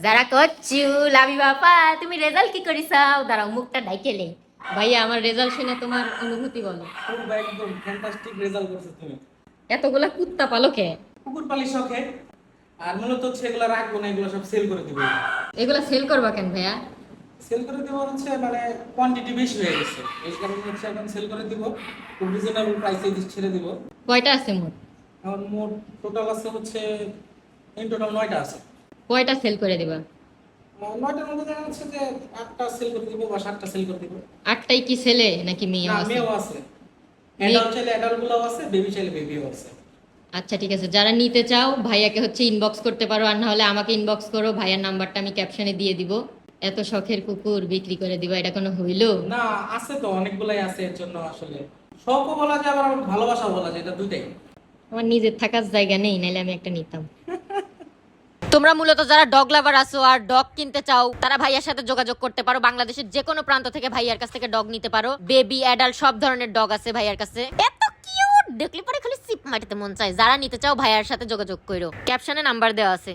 যারা করছু লাভি বাপা তুমি রেজাল্ট কি করিসাও দাঁড়াও মুখটা ঢাইকেলে ভাইয়া আমার রেজাল্ট শুনে তোমার অনুভূতি বলো। খুব একদম ফ্যান্টাস্টিক রেজাল্ট করছো তুমি। এতগুলা কুত্তা পালকে কুকুর পালি শখে। আর মূলত হচ্ছে এগুলো রাখবো না, এগুলো সব সেল করে দিব। এগুলা সেল করবা কেন ভাইয়া? সেল করে দিব হচ্ছে মানে কোয়ান্টিটি বেশি হয়ে গেছে, এই কারণে হচ্ছে এখন সেল করে দিব। খুব রিজনেবল প্রাইসে ছেড়ে দিব। কয়টা আছে মোট? এখন মোট টোটাল আছে হচ্ছে ইন টোটাল 9টা আছে। কয়টা সেল করে দিবা? 9টার মধ্যে দেখা যাচ্ছে যে 8টা সেল করে দিব বা 7টা সেল করে দিব। আটটাই কি ছেলে নাকি মেয়ে না, আছে? মেয়েও আছে। অ্যাডাল্ট চাইলে অ্যাডাল্ট গুলোও আছে, বেবি চাইলে বেবিও আছে। আচ্ছা ঠিক আছে, যারা নিতে চাও ভাইয়াকে হচ্ছে ইনবক্স করতে পারো, আর না হলে আমাকে ইনবক্স করো, ভাইয়ার নাম্বারটা আমি ক্যাপশনে দিয়ে দিব। এত শখের কুকুর বিক্রি করে দিবা, এটা কোনো হইলো? না, আছে তো অনেকগুলাই আছে, এর জন্য আসলে শখও বলা যায় আবার ভালোবাসাও বলা যায়, এটা দুইটাই। আমার নিজের থাকার জায়গা নেই, নাইলে আমি একটা নিতাম। তোমরা মূলত যারা ডগ লাভার আছো আর ডগ কিনতে চাও তারা ভাইয়ার সাথে যোগাযোগ করতে পারো। বাংলাদেশের যে কোনো প্রান্ত থেকে ভাইয়ার কাছ থেকে ডগ নিতে পারো। বেবি অ্যাডাল্ট সব ধরনের ডগ আছে ভাইয়ার কাছে। এত কিউট দেখলে পরে খালি সিপ মাটিতে মন চায়। যারা নিতে চাও ভাইয়ার সাথে যোগাযোগ করো, ক্যাপশনে নাম্বার দেওয়া আছে।